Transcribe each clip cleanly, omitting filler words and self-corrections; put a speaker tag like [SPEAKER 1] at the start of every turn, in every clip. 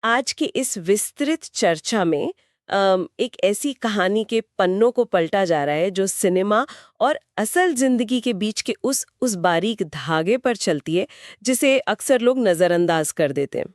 [SPEAKER 1] आज की इस विस्तृत चर्चा में एक ऐसी कहानी के पन्नों को पलटा जा रहा है जो सिनेमा और असल जिंदगी के बीच के उस बारीक धागे पर चलती है जिसे अक्सर लोग नजरअंदाज कर देते हैं।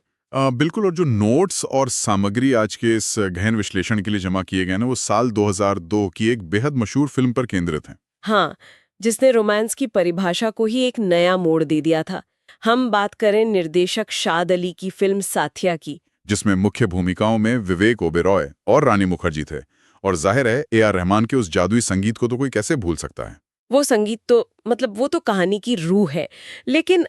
[SPEAKER 2] बिल्कुल। और जो नोट्स और सामग्री आज के इस गहन विश्लेषण के लिए जमा किए गए ना, वो साल 2002 की एक बेहद मशहूर फिल्म पर केंद्रित हैं।
[SPEAKER 1] हाँ, जिसने रोमांस की परिभाषा को ही एक नया मोड़ दे दिया था। हम बात करें निर्देशक शाद अली की फिल्म साथिया की।
[SPEAKER 2] जिसमें मुख्य भूमिकाओं में विवेक ओबेरॉय और रानी मुखर्जी थे। और जाहिर है ए आर रहमान के उस जादुई संगीत को तो कोई कैसे भूल सकता है।
[SPEAKER 1] वो संगीत तो वो तो कहानी की रूह है। लेकिन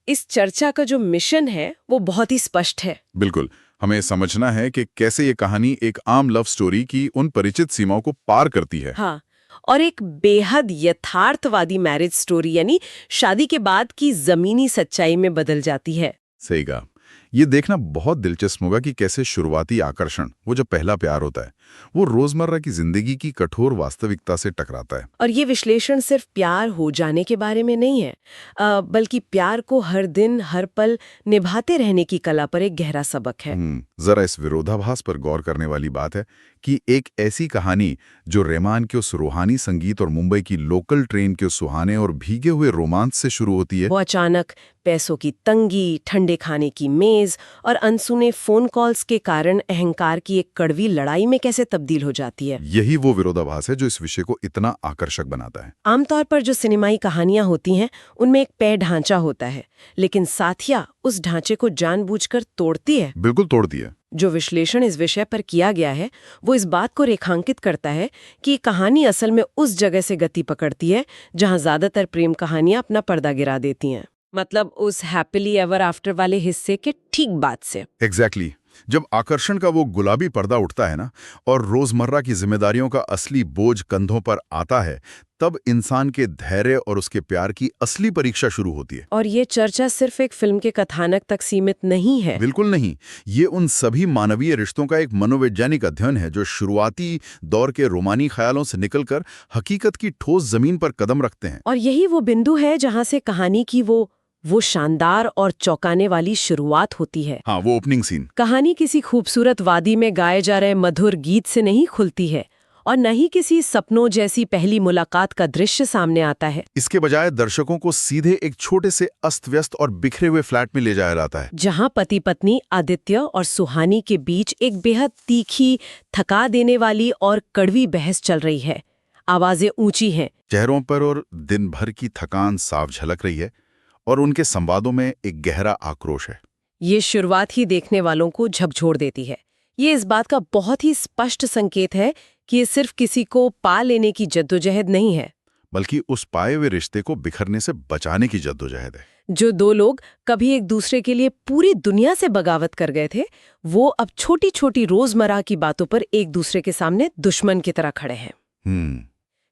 [SPEAKER 1] इस चर्चा का जो मिशन है वो बहुत ही स्पष्ट है।
[SPEAKER 2] बिल्कुल। हमें समझना है कि कैसे ये कहानी एक आम लव स्टोरी की उन परिचित सीमाओं को पार करती है।
[SPEAKER 1] हाँ, और एक बेहद यथार्थवादी मैरिज स्टोरी यानी शादी के बाद की जमीनी सच्चाई में बदल जाती है।
[SPEAKER 2] सही कहा। ये देखना बहुत दिलचस्प होगा कि कैसे शुरुआती आकर्षण, वो जो पहला प्यार होता है, वो रोजमर्रा की जिंदगी की कठोर वास्तविकता से टकराता है।
[SPEAKER 1] और ये विश्लेषण सिर्फ प्यार हो जाने के बारे में नहीं है, बल्कि प्यार को हर दिन हर पल निभाते रहने की कला पर एक गहरा सबक है।
[SPEAKER 2] जरा इस विरोधाभास पर गौर करने वाली बात है कि एक ऐसी कहानी जो रहमान के उस रूहानी संगीत और मुंबई की लोकल ट्रेन के उस सुहाने और भीगे हुए रोमांच से शुरू होती है,
[SPEAKER 1] वो अचानक पैसों की तंगी, ठंडे खाने की मेज और अनसुने फोन कॉल्स के कारण अहंकार की एक कड़वी लड़ाई में कैसे तब्दील हो जाती है।
[SPEAKER 2] यही वो विरोधाभास है जो इस विषय को इतना आकर्षक बनाता है।
[SPEAKER 1] आमतौर पर जो सिनेमाई कहानियां होती हैं उनमें एक तय ढांचा होता है, लेकिन साथिया उस ढांचे को जानबूझकर तोड़ती है।
[SPEAKER 2] बिल्कुल तोड़ती है।
[SPEAKER 1] जो विश्लेषण इस विषय पर किया गया है वो इस बात को रेखांकित करता है कि कहानी असल में उस जगह से गति पकड़ती है जहां ज्यादातर प्रेम कहानियां अपना पर्दा गिरा देती हैं। मतलब उस हैप्पीली एवर आफ्टर वाले हिस्से के ठीक बाद से।
[SPEAKER 2] एग्जैक्टली। जब आकर्षण का वो गुलाबी पर्दा उठता है ना, और रोजमर्रा की जिम्मेदारियों का असली बोझ कंधों पर आता है, तब इंसान के धैर्य और उसके प्यार की असली परीक्षा शुरू होती है।
[SPEAKER 1] और ये चर्चा सिर्फ एक फिल्म के कथानक तक सीमित नहीं है।
[SPEAKER 2] बिल्कुल नहीं। ये उन सभी मानवीय रिश्तों का एक मनोवैज्ञानिक अध्ययन है जो शुरुआती दौर के रोमानी ख्यालों से निकलकर हकीकत की ठोस जमीन पर कदम रखते हैं।
[SPEAKER 1] और यही वो बिंदु है जहां से कहानी की वो शानदार और चौंकाने वाली शुरुआत होती है।
[SPEAKER 2] हाँ, वो ओपनिंग सीन।
[SPEAKER 1] कहानी किसी खूबसूरत वादी में गाए जा रहे मधुर गीत से नहीं खुलती है और न ही किसी सपनों जैसी पहली मुलाकात का दृश्य सामने आता है।
[SPEAKER 2] इसके बजाय दर्शकों को सीधे एक छोटे से अस्त व्यस्त और बिखरे हुए फ्लैट में ले जाया जाता है,
[SPEAKER 1] जहां पति पत्नी आदित्य और सुहानी के बीच एक बेहद तीखी, थका देने वाली और कड़वी बहस चल रही है। आवाजें ऊंची हैं,
[SPEAKER 2] चेहरों पर और दिन भर की थकान साफ झलक रही है, और उनके संवादों में एक गहरा आक्रोश है।
[SPEAKER 1] ये शुरुआत ही देखने वालों को झकझोर देती है। ये इस बात का बहुत ही स्पष्ट संकेत है कि ये सिर्फ किसी को पा लेने की जद्दोजहद नहीं है,
[SPEAKER 2] बल्कि उस पाए हुए रिश्ते को बिखरने से बचाने की जद्दोजहद है।
[SPEAKER 1] जो दो लोग कभी एक दूसरे के लिए पूरी दुनिया से बगावत कर गए थे, वो अब छोटी छोटी रोजमर्रा की बातों पर एक दूसरे के सामने दुश्मन की तरह खड़े हैं।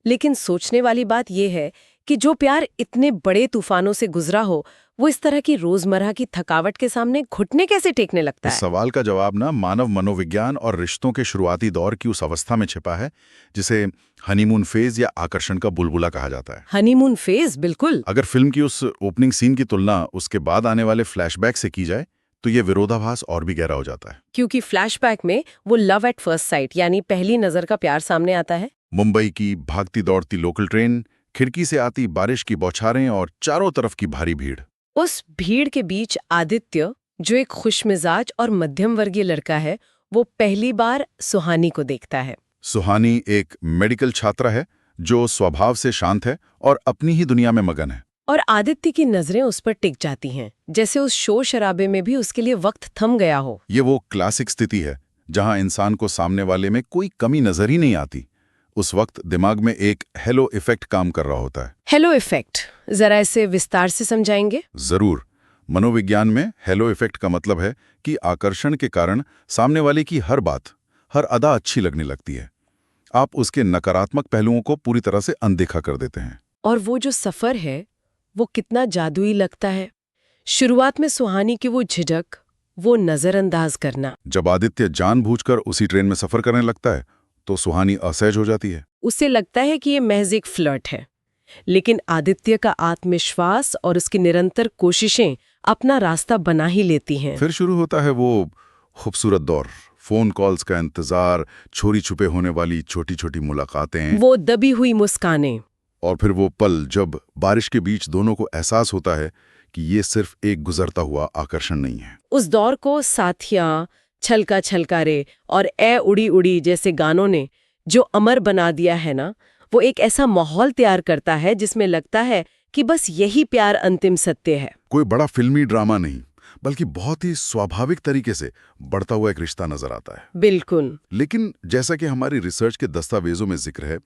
[SPEAKER 1] लेकिन सोचने वाली बात यह है कि जो प्यार इतने बड़े तूफानों से गुजरा हो, वो इस तरह की रोजमर्रा की थकावट के सामने घुटने कैसे टेकने लगता है।
[SPEAKER 2] इस सवाल का जवाब ना मानव मनोविज्ञान और रिश्तों के शुरुआती दौर की उस अवस्था में छिपा है जिसे हनीमून फेज या आकर्षण का बुलबुला कहा जाता है।
[SPEAKER 1] हनीमून फेज, बिल्कुल।
[SPEAKER 2] अगर फिल्म की उस ओपनिंग सीन की तुलना उसके बाद आने वाले फ्लैशबैक से की जाए तो ये विरोधाभास और भी गहरा हो जाता है।
[SPEAKER 1] क्योंकि फ्लैशबैक में वो लव एट फर्स्ट साइट यानी पहली नजर का प्यार सामने आता है।
[SPEAKER 2] मुंबई की भागती दौड़ती लोकल ट्रेन, खिड़की से आती बारिश की बौछारें और चारों तरफ की भारी भीड़।
[SPEAKER 1] उस भीड़ के बीच आदित्य, जो एक खुशमिजाज और मध्यम वर्गीय लड़का है, वो पहली बार सुहानी को देखता है।
[SPEAKER 2] सुहानी एक मेडिकल छात्रा है जो स्वभाव से शांत है और अपनी ही दुनिया में मगन है।
[SPEAKER 1] और आदित्य की नजरें उस पर टिक जाती हैं, जैसे उस शोर शराबे में भी उसके लिए वक्त थम गया हो।
[SPEAKER 2] ये वो क्लासिक स्थिति है जहां इंसान को सामने वाले में कोई कमी नजर ही नहीं आती। उस वक्त दिमाग में एक हेलो इफेक्ट काम कर रहा होता है।
[SPEAKER 1] हेलो इफेक्ट, जरा इसे विस्तार से समझाएंगे?
[SPEAKER 2] जरूर। मनोविज्ञान में हेलो इफेक्ट का मतलब है कि आकर्षण के कारण सामने वाले की हर बात, हर अदा अच्छी लगने लगती है। आप उसके नकारात्मक पहलुओं को पूरी तरह से अनदेखा कर देते हैं।
[SPEAKER 1] और वो जो सफर है वो कितना जादुई लगता है। शुरुआत में सुहानी की वो झिझक, वो नजरअंदाज करना।
[SPEAKER 2] जब आदित्य जानबूझकर उसी ट्रेन में सफर करने लगता है तो सुहानी असहज हो जाती है।
[SPEAKER 1] उसे लगता है कि ये महज एक फ्लर्ट है, लेकिन आदित्य का आत्मविश्वास और उसकी निरंतर कोशिशें अपना रास्ता बना ही लेती हैं।
[SPEAKER 2] फिर शुरू होता है वो खूबसूरत दौर, फोन कॉल्स का इंतजार, छोरी छुपे होने वाली छोटी छोटी मुलाकातें,
[SPEAKER 1] वो दबी हुई मुस्कानें।
[SPEAKER 2] और फिर वो पल जब बारिश के बीच दोनों को एहसास होता है कि ये सिर्फ एक गुजरता हुआ आकर्षण नहीं है।
[SPEAKER 1] उस दौर को साथियां, छलका छलका रे और ए उड़ी उड़ी जैसे गानों ने जो अमर बना दिया है ना, वो एक ऐसा माहौल तैयार करता है जिसमें लगता है कि बस यही प्यार अंतिम सत्य है।
[SPEAKER 2] कोई बड़ा फिल्मी ड्रामा नहीं, बल्कि बहुत ही स्वाभाविक तरीके से बढ़ता हुआ एक रिश्ता नजर आता है।
[SPEAKER 1] बिल्कुल।
[SPEAKER 2] लेकिन जैसा कि हमारी रिसर्च के दस्तावेजों में जिक्र है,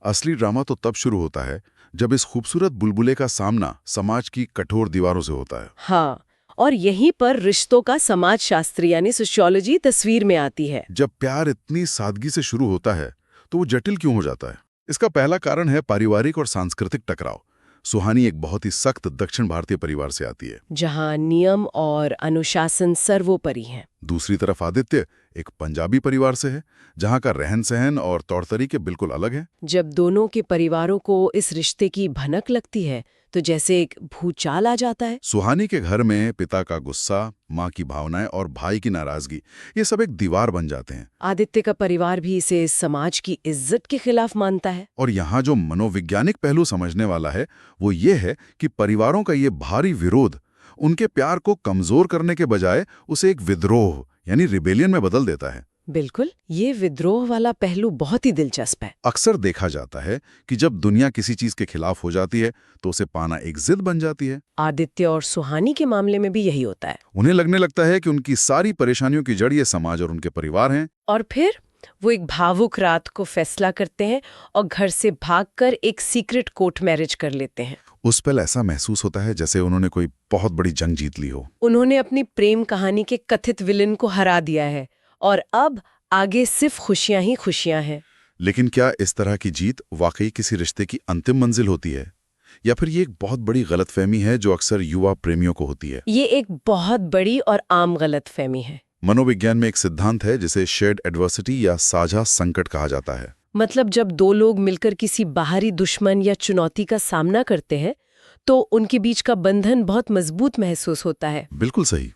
[SPEAKER 2] असली ड्रामा तो तब शुरू होता है जब इस खूबसूरत बुलबुले का सामना समाज की कठोर दीवारों से होता है।
[SPEAKER 1] हाँ, और यहीं पर रिश्तों का समाजशास्त्री यानी सोशियोलॉजी तस्वीर में आती है।
[SPEAKER 2] जब प्यार इतनी सादगी से शुरू होता है तो वो जटिल क्यों हो जाता है? इसका पहला कारण है पारिवारिक और सांस्कृतिक टकराव। सुहानी एक बहुत ही सख्त दक्षिण भारतीय परिवार से आती है,
[SPEAKER 1] जहाँ नियम और अनुशासन सर्वोपरि हैं।
[SPEAKER 2] दूसरी तरफ आदित्य एक पंजाबी परिवार से है, जहाँ का रहन सहन और तौर तरीके बिल्कुल अलग हैं।
[SPEAKER 1] जब दोनों के परिवारों को इस रिश्ते की भनक लगती है तो जैसे एक भूचाल आ जाता है।
[SPEAKER 2] सुहानी के घर में पिता का गुस्सा, माँ की भावनाएं और भाई की नाराजगी, ये सब एक दीवार बन जाते हैं।
[SPEAKER 1] आदित्य का परिवार भी इसे समाज की इज्जत के खिलाफ मानता है।
[SPEAKER 2] और यहाँ जो मनोवैज्ञानिक पहलू समझने वाला है वो ये है कि परिवारों का ये भारी विरोध उनके प्यार को कमजोर करने के बजाय उसे एक विद्रोह यानी रिबेलियन में बदल देता है।
[SPEAKER 1] बिल्कुल, ये विद्रोह वाला पहलू बहुत ही दिलचस्प है।
[SPEAKER 2] अक्सर देखा जाता है कि जब दुनिया किसी चीज के खिलाफ हो जाती है तो उसे पाना एक जिद बन जाती है।
[SPEAKER 1] आदित्य और सुहानी के मामले में भी यही होता है।
[SPEAKER 2] उन्हें लगने लगता है कि उनकी सारी परेशानियों की जड़ ये समाज और उनके परिवार हैं।
[SPEAKER 1] और फिर वो एक भावुक रात को फैसला करते हैं और घर से भागकर एक सीक्रेट कोर्ट मैरिज कर लेते हैं।
[SPEAKER 2] उस पल ऐसा महसूस होता है जैसे उन्होंने कोई बहुत बड़ी जंग जीत ली हो।
[SPEAKER 1] उन्होंने अपनी प्रेम कहानी के कथित विलेन को हरा दिया है और अब आगे सिर्फ खुशियां ही खुशियां हैं।
[SPEAKER 2] लेकिन क्या इस तरह की जीत वाकई किसी रिश्ते की अंतिम मंजिल होती है, या फिर ये एक बहुत बड़ी गलतफहमी है जो अक्सर युवा प्रेमियों को होती है?
[SPEAKER 1] ये एक बहुत बड़ी और आम गलतफहमी है।
[SPEAKER 2] मनोविज्ञान में एक सिद्धांत है जिसे शेयर्ड एडवर्सिटी या साझा संकट कहा जाता है।
[SPEAKER 1] मतलब जब दो लोग मिलकर किसी बाहरी दुश्मन या चुनौती का सामना करते हैं तो उनके बीच का बंधन बहुत मजबूत महसूस होता है।
[SPEAKER 2] बिल्कुल सही।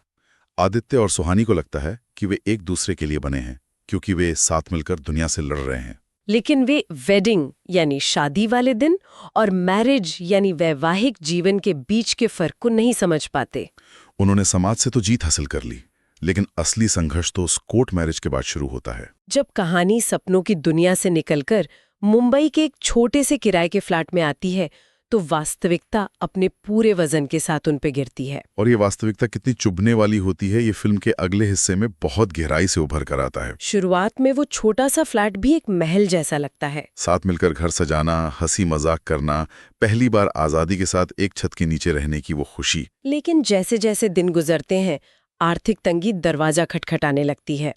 [SPEAKER 2] आदित्य और सुहानी को लगता है कि वे एक दूसरे के लिए बने हैं क्योंकि वे साथ मिलकर दुनिया से लड़ रहे हैं।
[SPEAKER 1] लेकिन वे वेडिंग यानी शादी वाले दिन और मैरिज यानी वैवाहिक जीवन के बीच के फर्क को नहीं समझ पाते।
[SPEAKER 2] उन्होंने समाज से तो जीत हासिल कर ली, लेकिन असली संघर्ष तो उस कोर्ट मैरिज के बाद शुरू होता है।
[SPEAKER 1] जब कहानी सपनों की दुनिया से निकलकर मुंबई के एक छोटे से किराए के फ्लैट में आती है तो वास्तविकता अपने पूरे वजन के साथ उन पे गिरती है।
[SPEAKER 2] और ये वास्तविकता कितनी चुभने वाली होती है ये फिल्म के अगले हिस्से में बहुत गहराई से उभर कर आता है।
[SPEAKER 1] शुरुआत में वो छोटा सा फ्लैट भी एक महल जैसा लगता है।
[SPEAKER 2] साथ मिलकर घर सजाना, हंसी मजाक करना, पहली बार आजादी के साथ एक छत के नीचे रहने की वो खुशी।
[SPEAKER 1] लेकिन जैसे जैसे दिन गुजरते हैं आर्थिक तंगी दरवाजा खटखटाने लगती है।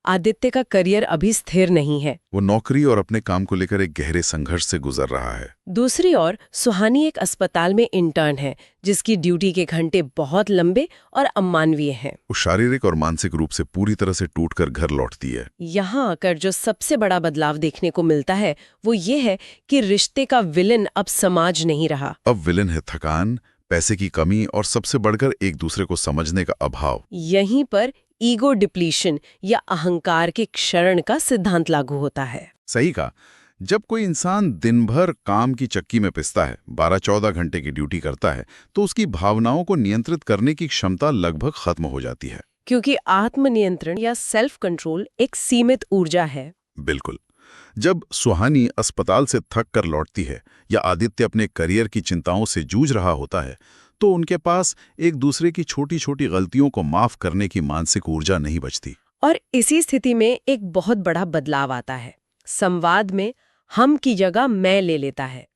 [SPEAKER 1] आदित्य का करियर अभी स्थिर नहीं है।
[SPEAKER 2] वो नौकरी और अपने काम को लेकर एक गहरे संघर्ष से गुजर रहा है।
[SPEAKER 1] दूसरी ओर सुहानी एक अस्पताल में इंटर्न है जिसकी ड्यूटी के घंटे बहुत लंबे और अमानवीय हैं।
[SPEAKER 2] वो शारीरिक और मानसिक रूप से पूरी तरह से टूटकर घर लौटती है।
[SPEAKER 1] यहाँ आकर जो सबसे बड़ा बदलाव देखने को मिलता है वो ये है कि रिश्ते का विलन अब समाज नहीं रहा।
[SPEAKER 2] अब विलन है थकान, पैसे की कमी और सबसे बढ़कर एक दूसरे को समझने का अभाव।
[SPEAKER 1] यहीं पर ईगो डिप्लीशन या अहंकार के क्षरण का सिद्धांत लागू होता है।
[SPEAKER 2] सही कहा। जब कोई इंसान दिन भर काम की चक्की में पिसता है, 12-14 घंटे की ड्यूटी करता है, तो उसकी भावनाओं को नियंत्रित करने की क्षमता लगभग खत्म हो जाती है।
[SPEAKER 1] क्योंकि आत्मनियंत्रण या सेल्फ कंट्रोल एक सीमित ऊर्जा है।
[SPEAKER 2] बिल्कुल। जब सुहानी अस्पताल से थक कर लौटती है या आदित्य अपने करियर की चिंताओं से जूझ रहा होता है, तो उनके पास एक दूसरे की छोटी छोटी गलतियों को माफ करने की मानसिक ऊर्जा नहीं बचती।
[SPEAKER 1] और इसी स्थिति में एक बहुत बड़ा बदलाव आता है। संवाद में हम की जगह मैं ले लेता है।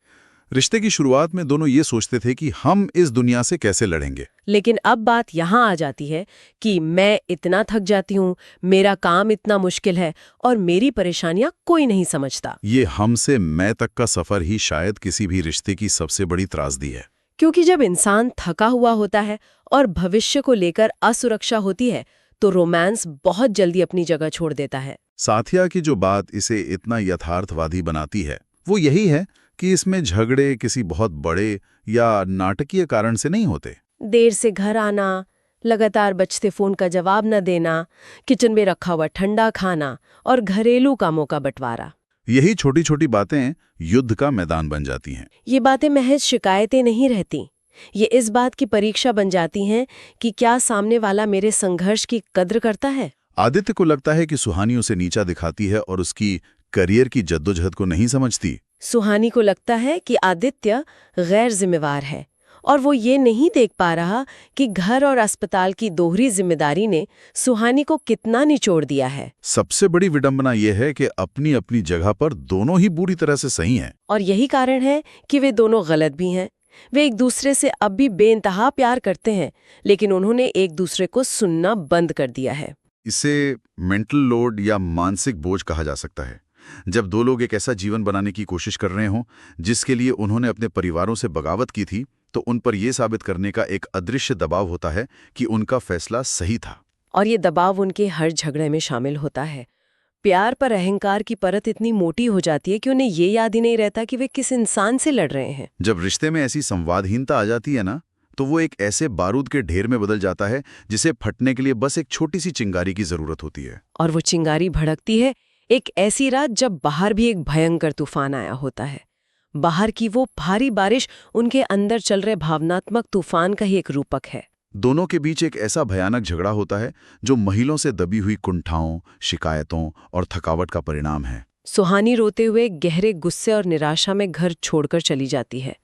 [SPEAKER 2] रिश्ते की शुरुआत में दोनों ये सोचते थे कि हम इस दुनिया से कैसे लड़ेंगे।
[SPEAKER 1] लेकिन अब बात यहाँ आ जाती है कि मैं इतना थक जाती हूँ, मेरा काम इतना मुश्किल है और मेरी परेशानियां कोई नहीं समझता।
[SPEAKER 2] ये हम से मैं तक का सफर ही शायद किसी भी रिश्ते की सबसे बड़ी त्रासदी है।
[SPEAKER 1] क्योंकि जब इंसान थका हुआ होता है और भविष्य को लेकर असुरक्षा होती है तो रोमांस बहुत जल्दी अपनी जगह छोड़ देता है।
[SPEAKER 2] साथिया की जो बात इसे इतना यथार्थवादी बनाती है वो यही है कि इसमें झगड़े किसी बहुत बड़े या नाटकीय कारण से नहीं होते।
[SPEAKER 1] देर से घर आना, लगातार बजते फोन का जवाब न देना, किचन में रखा हुआ ठंडा खाना और घरेलू कामों का बंटवारा।
[SPEAKER 2] यही छोटी छोटी बातें युद्ध का मैदान बन जाती हैं।
[SPEAKER 1] ये बातें महज शिकायतें नहीं रहती, ये इस बात की परीक्षा बन जाती हैं कि क्या सामने वाला मेरे संघर्ष की कद्र करता है।
[SPEAKER 2] आदित्य को लगता है कि सुहानी उसे नीचा दिखाती है और उसकी करियर की जद्दोजहद को नहीं समझती।
[SPEAKER 1] सुहानी को लगता है कि आदित्य गैर जिम्मेवार है और वो ये नहीं देख पा रहा कि घर और अस्पताल की दोहरी जिम्मेदारी ने सुहानी को कितना निचोड़ दिया है।
[SPEAKER 2] सबसे बड़ी विडंबना यह है कि अपनी अपनी जगह पर दोनों ही बुरी तरह से सही हैं।
[SPEAKER 1] और यही कारण है कि वे दोनों गलत भी हैं। वे एक दूसरे से अब भी बेइंतहा प्यार करते हैं, लेकिन उन्होंने एक दूसरे को सुनना बंद कर दिया है।
[SPEAKER 2] इसे मेंटल लोड या मानसिक बोझ कहा जा सकता है। जब दो लोग एक ऐसा जीवन बनाने की कोशिश कर रहे हों जिसके लिए उन्होंने अपने परिवारों से बगावत की थी, तो उन पर यह साबित करने का एक अदृश्य दबाव होता है कि उनका फैसला सही था।
[SPEAKER 1] और ये दबाव उनके हर झगड़े में शामिल होता है। प्यार पर अहंकार की परत इतनी मोटी हो जाती है कि उन्हें ये याद ही नहीं रहता कि वे किस इंसान से लड़ रहे हैं।
[SPEAKER 2] जब रिश्ते में ऐसी संवादहीनता आ जाती है ना, तो वो एक ऐसे बारूद के ढेर में बदल जाता है जिसे फटने के लिए बस एक छोटी सी चिंगारी की जरूरत होती है।
[SPEAKER 1] और वो चिंगारी भड़कती है एक ऐसी रात जब बाहर भी एक भयंकर तूफान आया होता है। बाहर की वो भारी बारिश उनके अंदर चल रहे भावनात्मक तूफान का ही एक रूपक है।
[SPEAKER 2] दोनों के बीच एक ऐसा भयानक झगड़ा होता है जो महीनों से दबी हुई कुंठाओं, शिकायतों और थकावट का परिणाम है।
[SPEAKER 1] सुहानी रोते हुए गहरे गुस्से और निराशा में घर छोड़कर चली जाती है।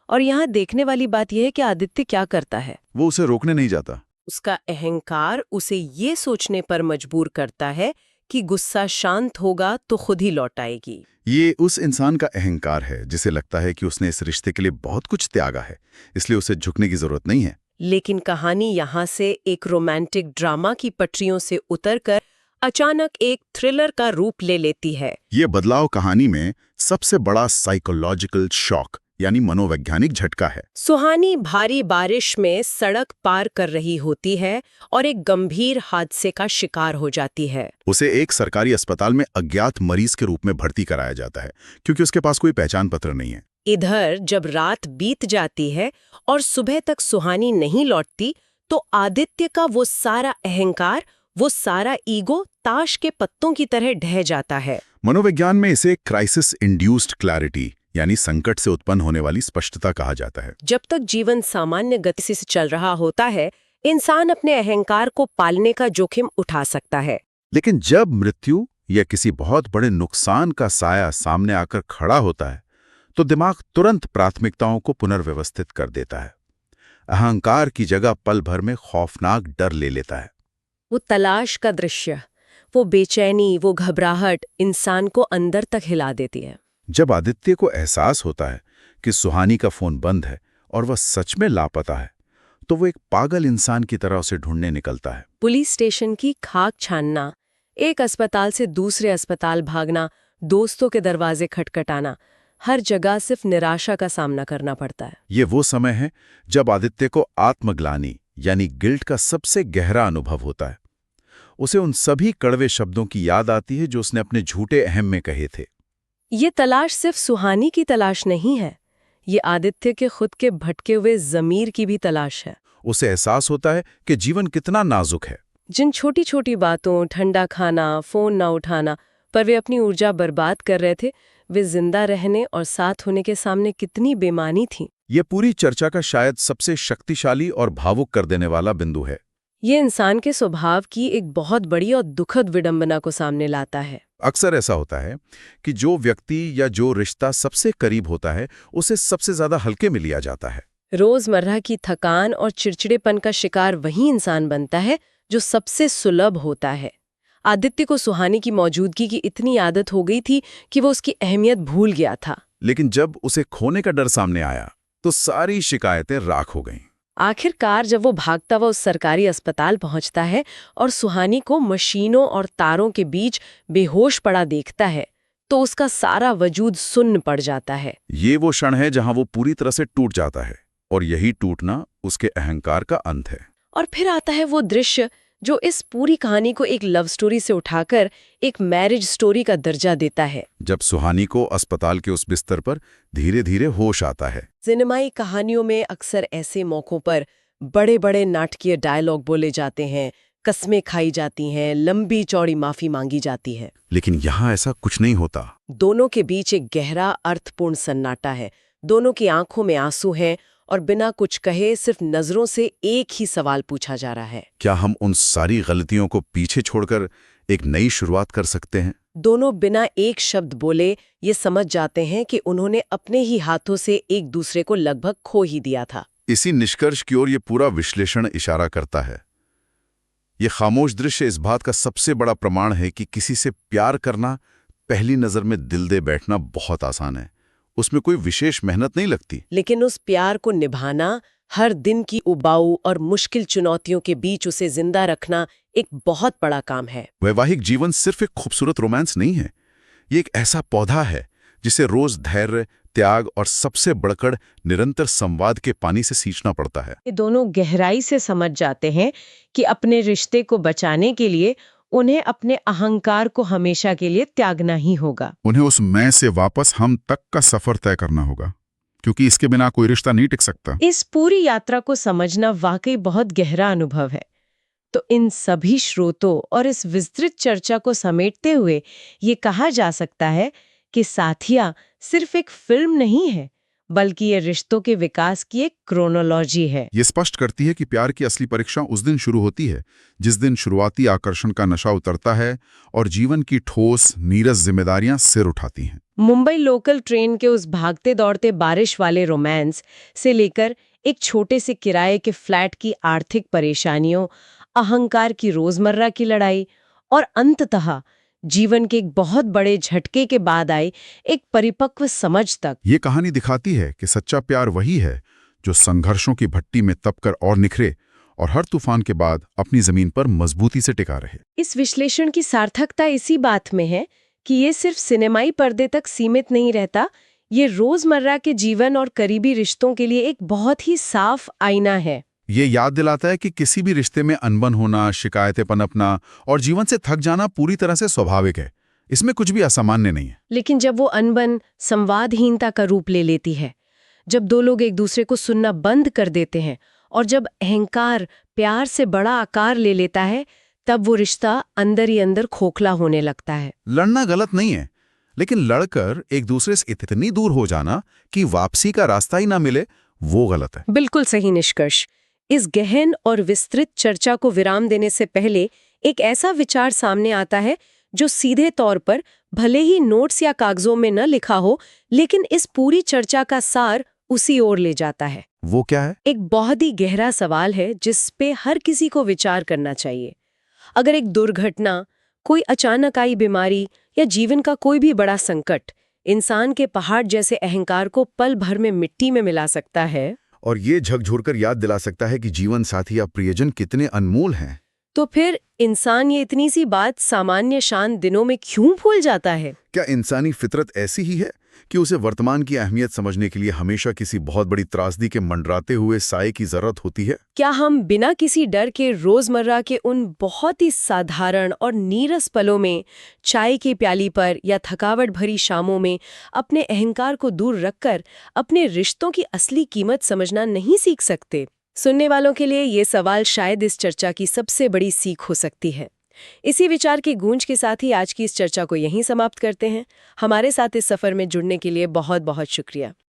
[SPEAKER 1] और यहाँ देखने वाली बात यह है कि आदित्य क्या करता है।
[SPEAKER 2] वो उसे रोकने नहीं जाता।
[SPEAKER 1] उसका अहंकार उसे ये सोचने पर मजबूर करता है कि गुस्सा शांत होगा तो खुद ही लौट आएगी।
[SPEAKER 2] ये उस इंसान का अहंकार है जिसे लगता है कि उसने इस रिश्ते के लिए बहुत कुछ त्यागा है, इसलिए उसे झुकने की जरूरत नहीं है।
[SPEAKER 1] लेकिन कहानी यहाँ से एक रोमांटिक ड्रामा की पटरियों से उतरकर अचानक एक थ्रिलर का रूप ले लेती है।
[SPEAKER 2] ये बदलाव कहानी में सबसे बड़ा साइकोलॉजिकल शॉक यानी मनोवैज्ञानिक झटका है।
[SPEAKER 1] सुहानी भारी बारिश में सड़क पार कर रही होती है और एक गंभीर हादसे का शिकार हो जाती है।
[SPEAKER 2] उसे एक सरकारी अस्पताल में अज्ञात मरीज के रूप में भर्ती कराया जाता है क्योंकि उसके पास कोई पहचान पत्र नहीं है।
[SPEAKER 1] इधर जब रात बीत जाती है और सुबह तक सुहानी नहीं लौटती, तो आदित्य का वो सारा अहंकार, वो सारा ईगो ताश के पत्तों की तरह ढह जाता है।
[SPEAKER 2] मनोविज्ञान में इसे क्राइसिस इंड्यूस्ड क्लैरिटी यानी संकट से उत्पन्न होने वाली स्पष्टता कहा जाता है।
[SPEAKER 1] जब तक जीवन सामान्य गति से चल रहा होता है, इंसान अपने अहंकार को पालने का जोखिम उठा सकता है।
[SPEAKER 2] लेकिन जब मृत्यु या किसी बहुत बड़े नुकसान का साया सामने आकर खड़ा होता है, तो दिमाग तुरंत प्राथमिकताओं को पुनर्व्यवस्थित कर देता है। अहंकार की जगह पल भर में खौफनाक डर ले लेता है।
[SPEAKER 1] वो तलाश का दृश्य, वो बेचैनी, वो घबराहट इंसान को अंदर तक हिला देती है।
[SPEAKER 2] जब आदित्य को एहसास होता है कि सुहानी का फोन बंद है और वह सच में लापता है, तो वो एक पागल इंसान की तरह उसे ढूंढने निकलता है।
[SPEAKER 1] पुलिस स्टेशन की खाक छानना, एक अस्पताल से दूसरे अस्पताल भागना, दोस्तों के दरवाजे खटखटाना, हर जगह सिर्फ निराशा का सामना करना पड़ता है।
[SPEAKER 2] ये वो समय है जब आदित्य को आत्मग्लानि यानी गिल्ट का सबसे गहरा अनुभव होता है। उसे उन सभी कड़वे शब्दों की याद आती है जो उसने अपने झूठे अहम में कहे थे।
[SPEAKER 1] ये तलाश सिर्फ सुहानी की तलाश नहीं है, ये आदित्य के खुद के भटके हुए ज़मीर की भी तलाश है।
[SPEAKER 2] उसे एहसास होता है कि जीवन कितना नाजुक है।
[SPEAKER 1] जिन छोटी छोटी बातों, ठंडा खाना, फोन ना उठाना, पर वे अपनी ऊर्जा बर्बाद कर रहे थे, वे जिंदा रहने और साथ होने के सामने कितनी बेमानी थी।
[SPEAKER 2] ये पूरी चर्चा का शायद सबसे शक्तिशाली और भावुक कर देने वाला बिंदु है।
[SPEAKER 1] ये इंसान के स्वभाव की एक बहुत बड़ी और दुखद विडंबना को सामने लाता है।
[SPEAKER 2] अक्सर ऐसा होता है कि जो व्यक्ति या जो रिश्ता सबसे करीब होता है, उसे सबसे ज्यादा हल्के में लिया जाता है।
[SPEAKER 1] रोजमर्रा की थकान और चिड़चिड़ेपन का शिकार वही इंसान बनता है जो सबसे सुलभ होता है। आदित्य को सुहानी की मौजूदगी की इतनी आदत हो गई थी कि वो उसकी अहमियत भूल गया था।
[SPEAKER 2] लेकिन जब उसे खोने का डर सामने आया, तो सारी शिकायतें राख हो गईं।
[SPEAKER 1] आखिरकार जब वो भागता हुआ उस सरकारी अस्पताल पहुंचता है और सुहानी को मशीनों और तारों के बीच बेहोश पड़ा देखता है, तो उसका सारा वजूद सुन्न पड़ जाता है।
[SPEAKER 2] ये वो क्षण है जहां वो पूरी तरह से टूट जाता है, और यही टूटना उसके अहंकार का अंत है।
[SPEAKER 1] और फिर आता है वो दृश्य जो इस पूरी कहानी को एक लव स्टोरी से उठाकर एक मैरिज स्टोरी का दर्जा देता है।
[SPEAKER 2] जब सुहानी को अस्पताल के उस बिस्तर पर धीरे धीरे होश आता है।
[SPEAKER 1] सिनेमाई कहानियों में अक्सर ऐसे मौकों पर बड़े बड़े नाटकीय डायलॉग बोले जाते हैं, कस्में खाई जाती हैं, लंबी चौड़ी माफी मांगी जाती है।
[SPEAKER 2] लेकिन यहाँ ऐसा कुछ नहीं होता।
[SPEAKER 1] दोनों के बीच एक गहरा अर्थपूर्ण सन्नाटा है। दोनों की आंखों में आंसू हैं और बिना कुछ कहे सिर्फ नजरों से एक ही सवाल पूछा जा रहा है।
[SPEAKER 2] क्या हम उन सारी गलतियों को पीछे छोड़कर एक नई शुरुआत कर सकते हैं?
[SPEAKER 1] दोनों बिना एक शब्द बोले ये समझ जाते हैं कि उन्होंने अपने ही हाथों से एक दूसरे को लगभग खो ही दिया था।
[SPEAKER 2] इसी निष्कर्ष की ओर ये पूरा विश्लेषण इशारा करता है। ये खामोश दृश्य इस बात का सबसे बड़ा प्रमाण है कि किसी से प्यार करना पहली नजर में दिल दे बैठना बहुत आसान है। उसमें कोई विशेष मेहनत नहीं लगती।
[SPEAKER 1] लेकिन उस प्यार को निभाना, हर दिन की उबाऊ और मुश्किल चुनौतियों के बीच उसे जिंदा रखना एक बहुत बड़ा काम है।
[SPEAKER 2] वैवाहिक जीवन सिर्फ एक खूबसूरत रोमांस नहीं है। ये एक ऐसा पौधा है जिसे रोज धैर्य, त्याग और सबसे बढ़कर निरंतर संवाद के पानी से सींचना पड़ता है।
[SPEAKER 1] ये दोनों गहराई से समझ जाते हैं कि अपने रिश्ते को बचाने के लिए उन्हें अपने अहंकार को हमेशा के लिए त्यागना ही होगा।
[SPEAKER 2] उन्हें उस मैं से वापस हम तक का सफर तय करना होगा, क्योंकि इसके बिना कोई रिश्ता नहीं टिक सकता।
[SPEAKER 1] इस पूरी यात्रा को समझना वाकई बहुत गहरा अनुभव है। तो इन सभी स्रोतों और इस विस्तृत चर्चा को समेटते हुए ये कहा जा सकता है कि साथिया सिर्फ एक फिल्म नहीं है, बल्कि ये रिश्तों के विकास की एक क्रोनोलॉजी है।
[SPEAKER 2] ये स्पष्ट करती है कि प्यार की असली परीक्षा उस दिन शुरू होती है जिस दिन शुरुआती आकर्षण का नशा उतरता है और जीवन की ठोस नीरस जिम्मेदारियां सिर उठाती हैं।
[SPEAKER 1] मुंबई लोकल ट्रेन के उस भागते दौड़ते बारिश वाले रोमांस से लेकर एक छोटे से किराए के फ्लैट की आर्थिक परेशानियों, अहंकार की रोजमर्रा की लड़ाई और अंततः जीवन के एक बहुत बड़े झटके के बाद आई एक परिपक्व समझ तक,
[SPEAKER 2] ये कहानी दिखाती है कि सच्चा प्यार वही है जो संघर्षों की भट्टी में तपकर और निखरे और हर तूफान के बाद अपनी जमीन पर मजबूती से टिका रहे।
[SPEAKER 1] इस विश्लेषण की सार्थकता इसी बात में है कि ये सिर्फ सिनेमाई पर्दे तक सीमित नहीं रहता, ये रोजमर्रा के जीवन और करीबी रिश्तों के लिए एक बहुत ही साफ आईना है।
[SPEAKER 2] ये याद दिलाता है कि किसी भी रिश्ते में अनबन होना, शिकायतें पनपना और जीवन से थक जाना पूरी तरह से स्वाभाविक है। इसमें कुछ भी असामान्य नहीं है।
[SPEAKER 1] लेकिन जब वो अनबन संवादहीनता का रूप ले लेती है, जब दो लोग एक दूसरे को सुनना बंद कर देते हैं और जब अहंकार प्यार से बड़ा आकार ले लेता है, तब वो रिश्ता अंदर ही अंदर खोखला होने लगता है।
[SPEAKER 2] लड़ना गलत नहीं है, लेकिन लड़कर एक दूसरे से इतनी दूर हो जाना कि वापसी का रास्ता ही ना मिले, वो गलत है।
[SPEAKER 1] बिल्कुल सही निष्कर्ष। इस गहन और विस्तृत चर्चा को विराम देने से पहले एक ऐसा विचार सामने आता है जो सीधे तौर पर भले ही नोट्स या कागजों में न लिखा हो, लेकिन इस पूरी चर्चा का सार उसी ओर ले जाता है।
[SPEAKER 2] वो क्या है?
[SPEAKER 1] एक बहुत ही गहरा सवाल है जिस पे हर किसी को विचार करना चाहिए। अगर एक दुर्घटना, कोई अचानक आई बीमारी या जीवन का कोई भी बड़ा संकट इंसान के पहाड़ जैसे अहंकार को पल भर में मिट्टी में मिला सकता है,
[SPEAKER 2] और ये झकझोरकर याद दिला सकता है कि जीवन साथी या प्रियजन कितने अनमोल हैं,
[SPEAKER 1] तो फिर इंसान ये इतनी सी बात सामान्य शांत दिनों में क्यों भूल जाता है?
[SPEAKER 2] क्या इंसानी फितरत ऐसी ही है कि उसे वर्तमान की अहमियत समझने के लिए हमेशा किसी बहुत बड़ी त्रासदी के मंडराते हुए साए की जरूरत होती है?
[SPEAKER 1] क्या हम बिना किसी डर के रोजमर्रा के उन बहुत ही साधारण और नीरस पलों में, चाय की प्याली पर या थकावट भरी शामों में अपने अहंकार को दूर रखकर अपने रिश्तों की असली कीमत समझना नहीं सीख सकते? सुनने वालों के लिए ये सवाल शायद इस चर्चा की सबसे बड़ी सीख हो सकती है। इसी विचार की गूंज के साथ ही आज की इस चर्चा को यहीं समाप्त करते हैं। हमारे साथ इस सफर में जुड़ने के लिए बहुत बहुत शुक्रिया।